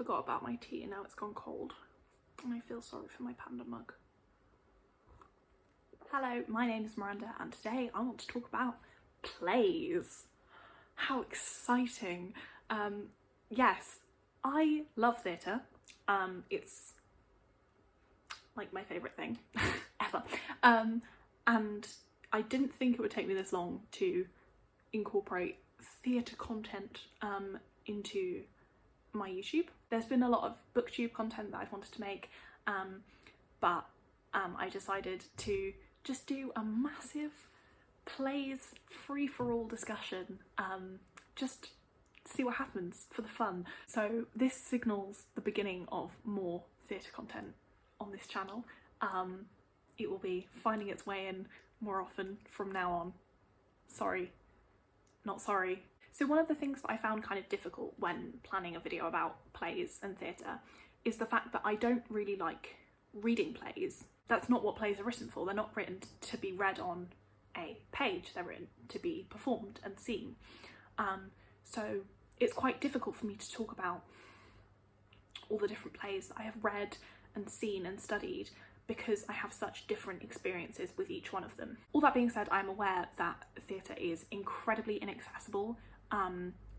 forgot about my tea and now it's gone cold. And I feel sorry for my panda mug. Hello, my name is Miranda and today I want to talk about plays. How exciting. Yes, I love theatre. It's like my favourite thing ever. And I didn't think it would take me this long to incorporate theatre content into my YouTube. There's been a lot of booktube content that I've wanted to make, but I decided to just do a massive plays free-for-all discussion, just see what happens for the fun. So this signals the beginning of more theatre content on this channel. It will be finding its way in more often from now on. Sorry, not sorry. So one of the things that I found kind of difficult when planning a video about plays and theatre is the fact that I don't really like reading plays. That's not what plays are written for. They're not written to be read on a page, they're written to be performed and seen. So it's quite difficult for me to talk about all the different plays that I have read and seen and studied because I have such different experiences with each one of them. All that being said, I'm aware that theatre is incredibly inaccessible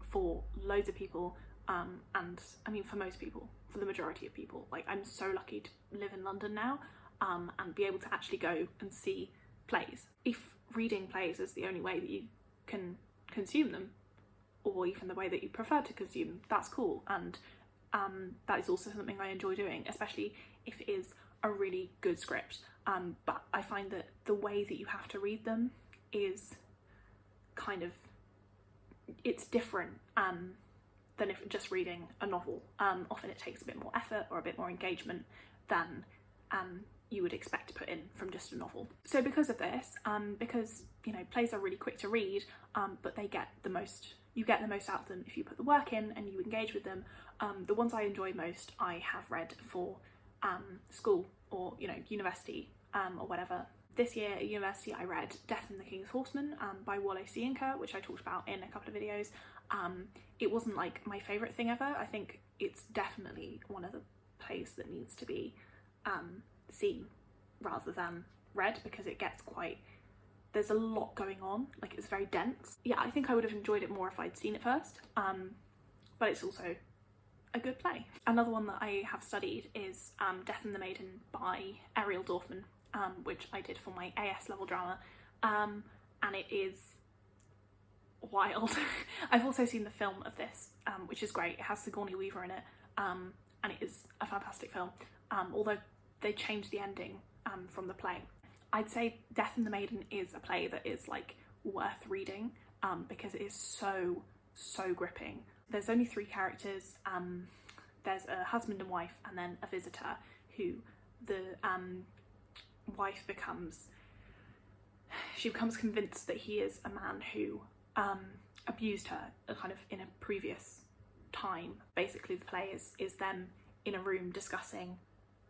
for loads of people, and I mean for most people, for the majority of people. Like, I'm so lucky to live in London now and be able to actually go and see plays. If reading plays is the only way that you can consume them, or even the way that you prefer to consume them, that's cool, and that is also something I enjoy doing, especially if it is a really good script. But I find that the way that you have to read them is kind of, it's different than if just reading a novel. Often it takes a bit more effort or a bit more engagement than you would expect to put in from just a novel. So because of this, because, you know, plays are really quick to read, but they get the most, you get the most out of them if you put the work in and you engage with them. The ones I enjoy most I have read for school or, you know, university or whatever. This year at university I read Death and the King's Horseman by Wole Soyinka, which I talked about in a couple of videos. It wasn't like my favourite thing ever. I think it's definitely one of the plays that needs to be seen rather than read, because it gets quite, there's a lot going on, like it's very dense. Yeah, I think I would have enjoyed it more if I'd seen it first, but it's also a good play. Another one that I have studied is Death and the Maiden by Ariel Dorfman, which I did for my AS level drama, and it is wild. I've also seen the film of this, which is great. It has Sigourney Weaver in it, and it is a fantastic film, although they changed the ending from the play. I'd say Death and the Maiden is a play that is like worth reading because it is so gripping. There's only 3 characters. There's a husband and wife and then a visitor who the wife becomes convinced that he is a man who abused her kind of in a previous time. Basically the play is them in a room discussing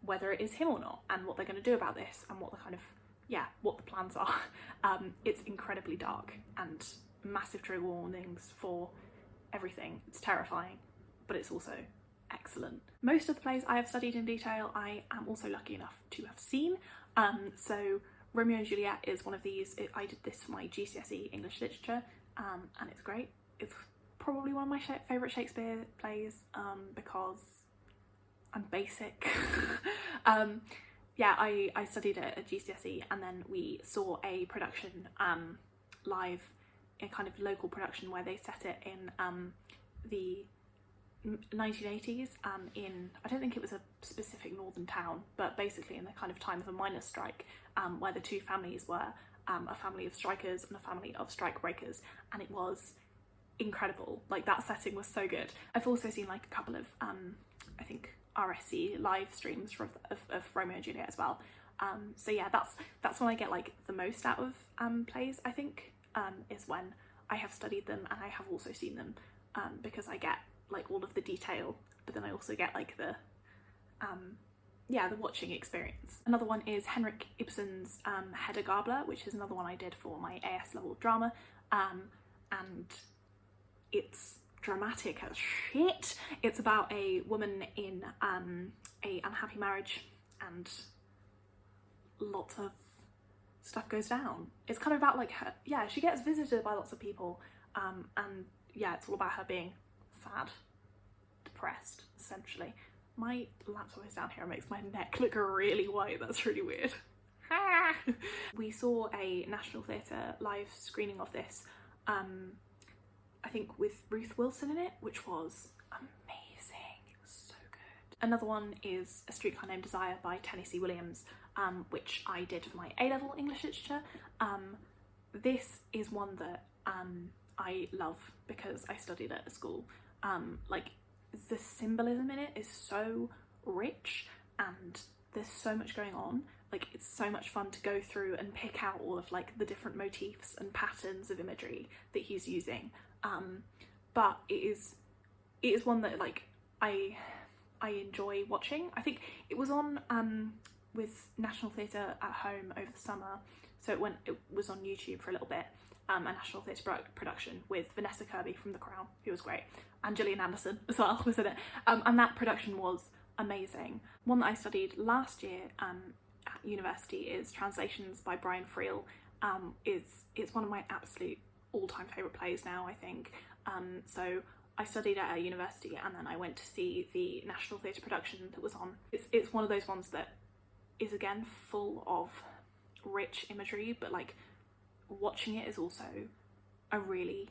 whether it is him or not and what they're going to do about this and what the kind of, yeah, what the plans are. It's incredibly dark and massive trigger warnings for everything. It's terrifying, but it's also excellent. Most of the plays I have studied in detail I am also lucky enough to have seen. So Romeo and Juliet is one of these. I did this for my GCSE English literature, and it's great. It's probably one of my favourite Shakespeare plays because I'm basic. Yeah, I studied it at GCSE and then we saw a production live, a kind of local production where they set it in the 1980s in, I don't think it was a specific northern town, but basically in the kind of time of a miners' strike, where the 2 families were a family of strikers and a family of strike breakers, and it was incredible. Like, that setting was so good. I've also seen like a couple of I think RSC live streams of Romeo and Juliet as well. So yeah, that's when I get like the most out of plays, I think, is when I have studied them and I have also seen them, because I get like all of the detail, but then I also get like the yeah, the watching experience. Another one is Henrik Ibsen's Hedda Gabler, which is another one I did for my AS level drama, and it's dramatic as shit. It's about a woman in a unhappy marriage, and lots of stuff goes down. It's kind of about like her, yeah, she gets visited by lots of people, and yeah, it's all about her being sad, depressed, essentially. My lap's always down here, it makes my neck look really white, that's really weird. We saw a National Theatre live screening of this, I think with Ruth Wilson in it, which was amazing. It was so good. Another one is A Streetcar Named Desire by Tennessee Williams, which I did for my A-level English literature. This is one that I love because I studied it at school. Like, the symbolism in it is so rich and there's so much going on. Like, it's so much fun to go through and pick out all of like the different motifs and patterns of imagery that he's using. But it is one that like I enjoy watching. I think it was on with National Theatre at Home over the summer, so it was on YouTube for a little bit. A National Theatre production with Vanessa Kirby from The Crown, who was great, and Gillian Anderson as well was in it, and that production was amazing. One that I studied last year at university is Translations by Brian Friel. It's one of my absolute all-time favourite plays now, I think. So I studied at a university and then I went to see the National Theatre production that was on. It's one of those ones that is again full of rich imagery, but like watching it is also a really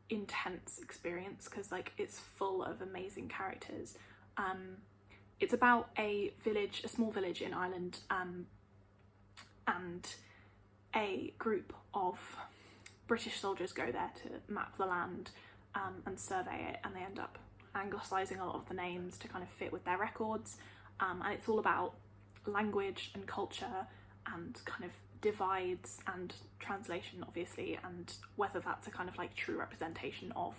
intense experience because like it's full of amazing characters. It's about a small village in Ireland, and a group of British soldiers go there to map the land and survey it, and they end up anglicising a lot of the names to kind of fit with their records, and it's all about language and culture and kind of divides and translation, obviously, and whether that's a kind of like true representation of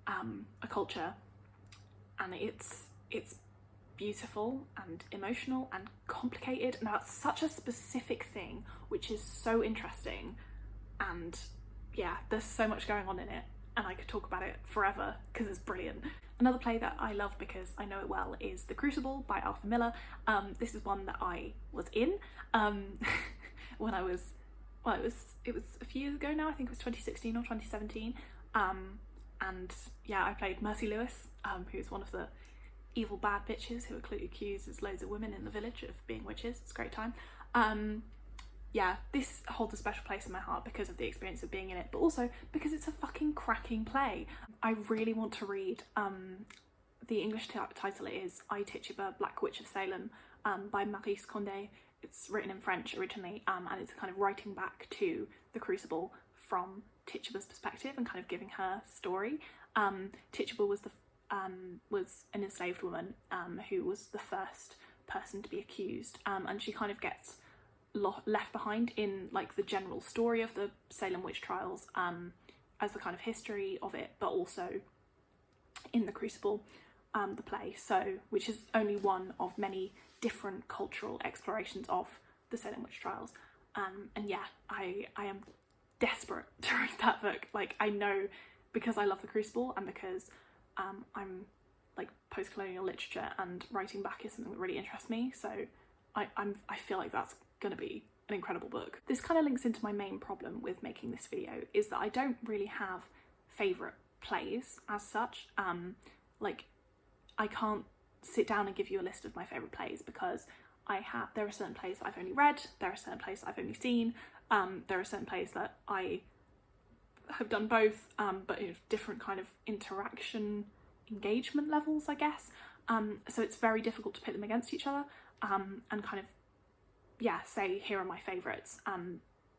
a culture. And it's beautiful and emotional and complicated, and that's such a specific thing which is so interesting, and yeah, there's so much going on in it and I could talk about it forever because it's brilliant. Another play that I love because I know it well is The Crucible by Arthur Miller. This is one that I was in when I was, well, it was a few years ago now, I think it was 2016 or 2017, and yeah, I played Mercy Lewis, who's one of the evil bad bitches who accuses loads of women in the village of being witches. It's a great time. Yeah, this holds a special place in my heart because of the experience of being in it, but also because it's a fucking cracking play. I really want to read, the English title is I, Tituba, Black Witch of Salem, by Maurice Condé. It's written in French originally, and it's kind of writing back to The Crucible from Tituba's perspective and kind of giving her story. Tituba was an enslaved woman who was the first person to be accused, and she kind of gets left behind in like the general story of the Salem witch trials, as the kind of history of it, but also in The Crucible, the play, which is only one of many different cultural explorations of the Salem witch trials. And yeah, I am desperate to read that book. Like, I know because I love The Crucible and because I'm like post-colonial literature and writing back is something that really interests me, so I feel like that's gonna be an incredible book. This kind of links into my main problem with making this video, is that I don't really have favourite plays as such. Like, I can't sit down and give you a list of my favourite plays because there are certain plays that I've only read, there are certain plays that I've only seen, there are certain plays that I have done both, but in different kind of engagement levels, I guess. So it's very difficult to pit them against each other, and kind of, yeah, say here are my favourites,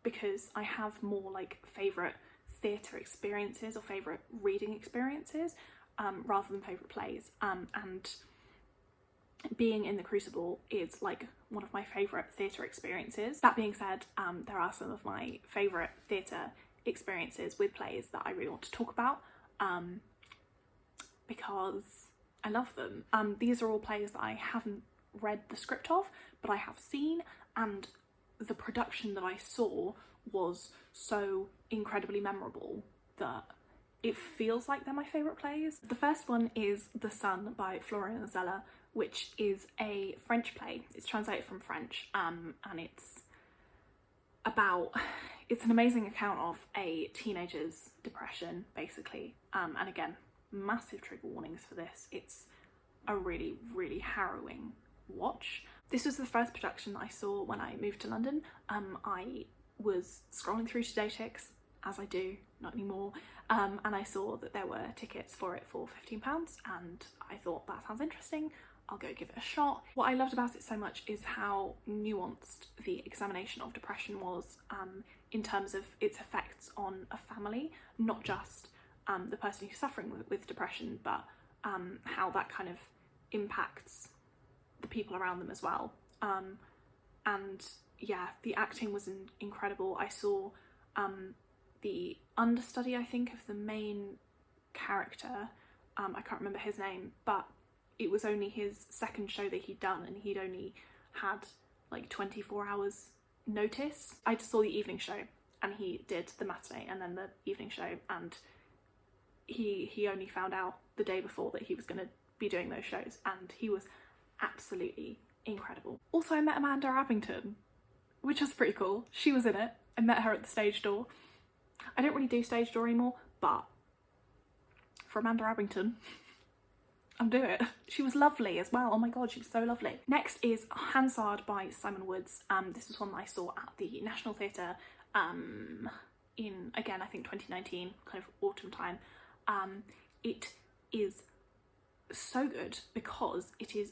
because I have more like favourite theatre experiences or favourite reading experiences, rather than favourite plays, and being in The Crucible is like one of my favourite theatre experiences. That being said, there are some of my favourite theatre experiences with plays that I really want to talk about, because I love them. These are all plays that I haven't read the script of, but I have seen, and the production that I saw was so incredibly memorable that it feels like they're my favourite plays. The first one is The Sun by Florian Zeller, which is a French play. It's translated from French, and it's an amazing account of a teenager's depression, basically. And again, massive trigger warnings for this. It's a really, really harrowing watch. This was the first production that I saw when I moved to London. I was scrolling through Todaytix, as I do, not anymore, and I saw that there were tickets for it for £15, and I thought, that sounds interesting, I'll go give it a shot. What I loved about it so much is how nuanced the examination of depression was, in terms of its effects on a family, not just the person who's suffering with depression, but how that kind of impacts the people around them as well. And yeah, the acting was incredible. I saw the understudy, I think, of the main character. I can't remember his name, but it was only his second show that he'd done, and he'd only had like 24 hours notice. I just saw the evening show, and he did the matinee and then the evening show, and he only found out the day before that he was going to be doing those shows, and he was absolutely incredible. Also, I met Amanda Abington, which was pretty cool. She was in it. I met her at the stage door. I don't really do stage door anymore, but for Amanda Abington, I'll do it. She was lovely as well. Oh my god, she was so lovely. Next is Hansard by Simon Woods. This was one that I saw at the National Theatre in, again, I think 2019, kind of autumn time. It is so good because it is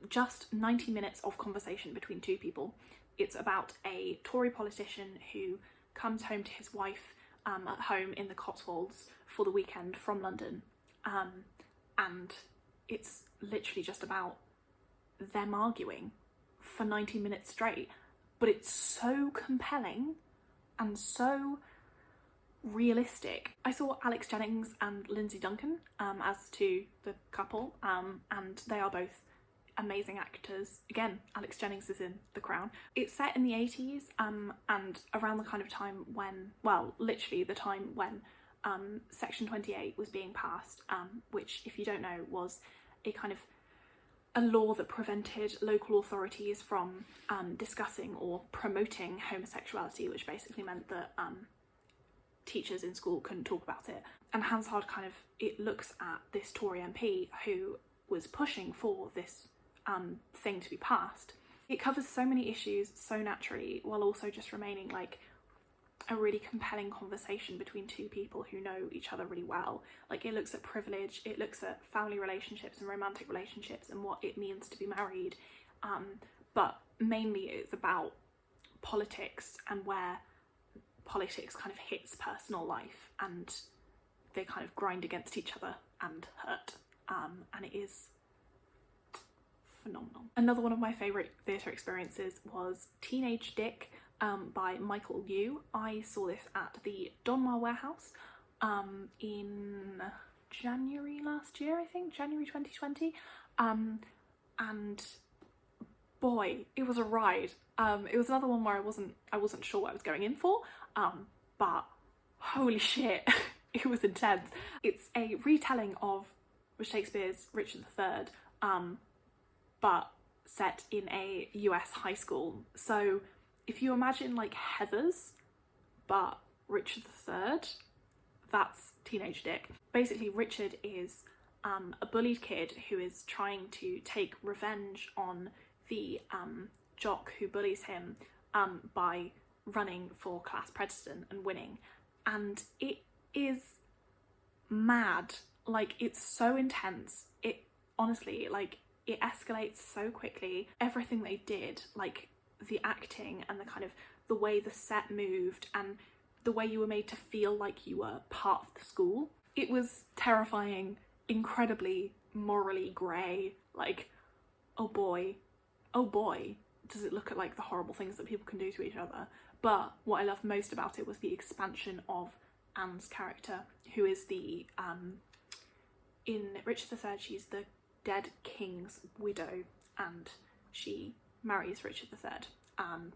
just 90 minutes of conversation between two people. It's about a Tory politician who comes home to his wife at home in the Cotswolds for the weekend from London, and it's literally just about them arguing for 90 minutes straight, but it's so compelling and so realistic. I saw Alex Jennings and Lindsay Duncan as to the couple, and they are both amazing actors. Again, Alex Jennings is in The Crown. It's set in the 80s, and around the kind of time when, well, literally the time when Section 28 was being passed, which, if you don't know, was a kind of a law that prevented local authorities from discussing or promoting homosexuality, which basically meant that teachers in school couldn't talk about it. And Hansard kind of, it looks at this Tory MP who was pushing for this thing to be passed. It covers so many issues so naturally, while also just remaining like a really compelling conversation between two people who know each other really well. Like, it looks at privilege, it looks at family relationships and romantic relationships and what it means to be married, but mainly it's about politics and where politics kind of hits personal life and they kind of grind against each other and hurt, and it is phenomenal. Another one of my favourite theatre experiences was Teenage Dick by Michael Yu. I saw this at the Donmar Warehouse in January last year, I think, January 2020, and boy, it was a ride. It was another one where I wasn't sure what I was going in for, but holy shit, it was intense. It's a retelling of Shakespeare's Richard III, but set in a US high school. So if you imagine like Heathers, but Richard III, that's Teenage Dick. Basically, Richard is a bullied kid who is trying to take revenge on the jock who bullies him by running for class president and winning. And it is mad. Like, it's so intense. It honestly, like, it escalates so quickly. Everything they did, like the acting and the kind of the way the set moved and the way you were made to feel like you were part of the school. It was terrifying, incredibly morally grey. Like, oh boy, does it look at like the horrible things that people can do to each other. But what I loved most about it was the expansion of Anne's character, who is the, in Richard III, she's the dead king's widow, and she marries Richard III.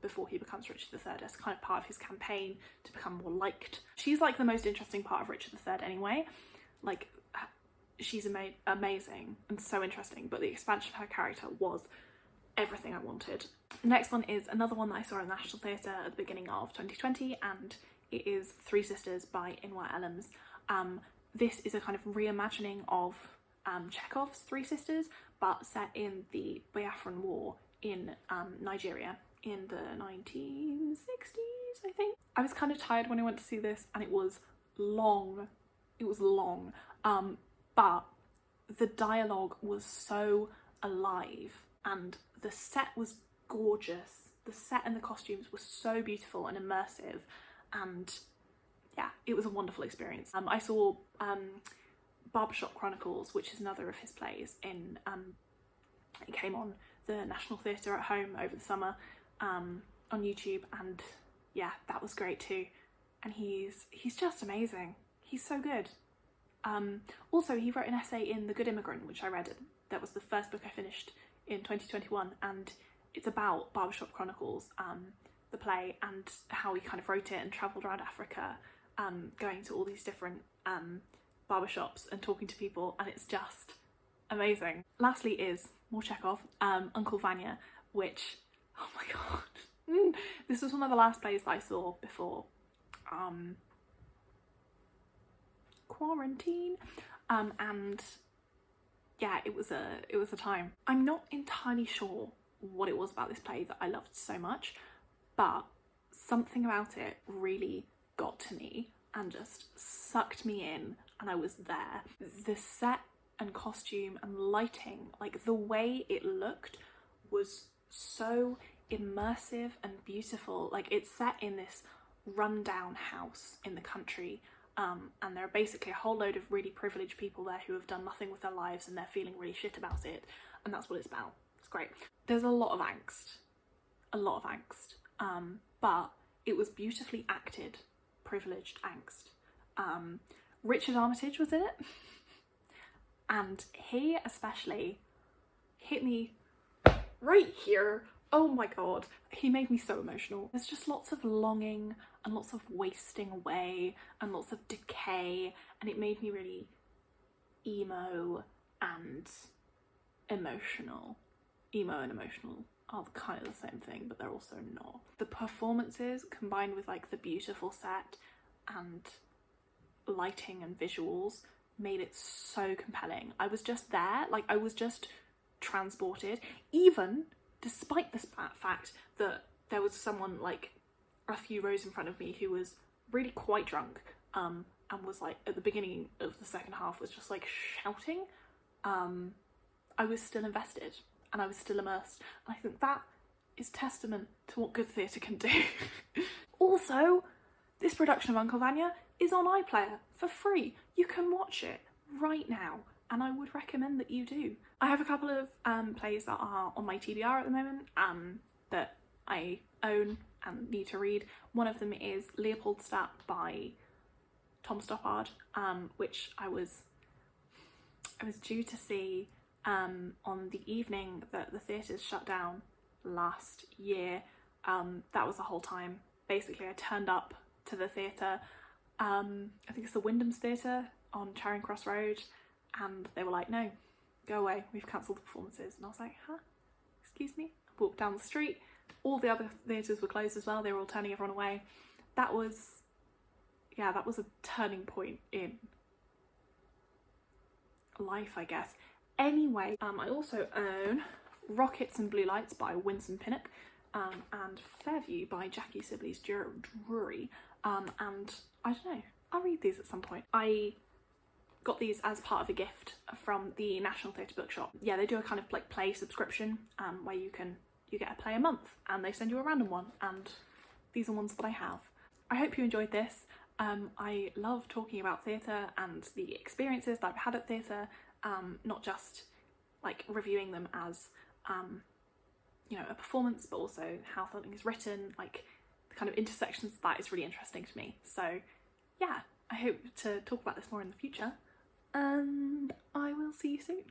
before he becomes Richard III, as kind of part of his campaign to become more liked. She's like the most interesting part of Richard III anyway. Like, she's amazing and so interesting, but the expansion of her character was everything I wanted. The next one is another one that I saw at the National Theatre at the beginning of 2020, and it is Three Sisters by Inua Ellams. This is a kind of reimagining of Chekhov's Three Sisters, but set in the Biafran War in Nigeria in the 1960s, I think. I was kind of tired when I went to see this, and it was long. It was long, but the dialogue was so alive, and the set was gorgeous. The set and the costumes were so beautiful and immersive, and yeah, it was a wonderful experience. I saw Barbershop Chronicles, which is another of his plays, it came on the National Theatre at home over the summer on YouTube, and yeah, that was great too. And he's just amazing. He's so good. Also, he wrote an essay in The Good Immigrant, which I read. That was the first book I finished in 2021, and it's about Barbershop Chronicles, the play, and how he kind of wrote it and travelled around Africa, going to all these different barbershops and talking to people, and it's just amazing. Lastly is more Chekhov, Uncle Vanya, which, oh my god, this was one of the last plays that I saw before quarantine, and yeah, it was a time. I'm not entirely sure what it was about this play that I loved so much, but something about it really got to me and just sucked me in, and I was there. The set and costume and lighting, like the way it looked, was so immersive and beautiful. Like, it's set in this rundown house in the country, and there are basically a whole load of really privileged people there who have done nothing with their lives, and they're feeling really shit about it, and that's what it's about. It's great. There's a lot of angst, but it was beautifully acted, privileged angst. Richard Armitage was in it, and he especially hit me right here. Oh my god, he made me so emotional. There's just lots of longing and lots of wasting away and lots of decay, and it made me really emo and emotional. Emo and emotional are kind of the same thing, but they're also not. The performances, combined with like the beautiful set and lighting and visuals, made it so compelling. I was just there, like I was just transported, even despite the fact that there was someone like a few rows in front of me who was really quite drunk, and was like, at the beginning of the second half, was just like shouting. I was still invested and I was still immersed, and I think that is testament to what good theatre can do. Also, this production of Uncle Vanya is on iPlayer for free. You can watch it right now, and I would recommend that you do. I have a couple of plays that are on my TBR at the moment that I own and need to read. One of them is Leopoldstadt by Tom Stoppard, which I was due to see on the evening that the theatres shut down last year. That was the whole time. Basically, I turned up to the theatre, I think it's the Wyndham's Theatre on Charing Cross Road, and they were like, no, go away, we've cancelled the performances. And I was like, huh? Excuse me? I walked down the street, all the other theatres were closed as well, they were all turning everyone away. That was a turning point in life, I guess. Anyway, I also own Rockets and Blue Lights by Winsome Pinnock, and Fairview by Jackie Sibley's Drury, and I don't know, I'll read these at some point. I got these as part of a gift from the National Theatre Bookshop. Yeah, they do a kind of like play subscription, where you get a play a month and they send you a random one, and these are ones that I have. I hope you enjoyed this. I love talking about theatre and the experiences that I've had at theatre, not just like reviewing them as you know, a performance, but also how something is written, like the kind of intersections of that is really interesting to me. So yeah, I hope to talk about this more in the future, and I will see you soon.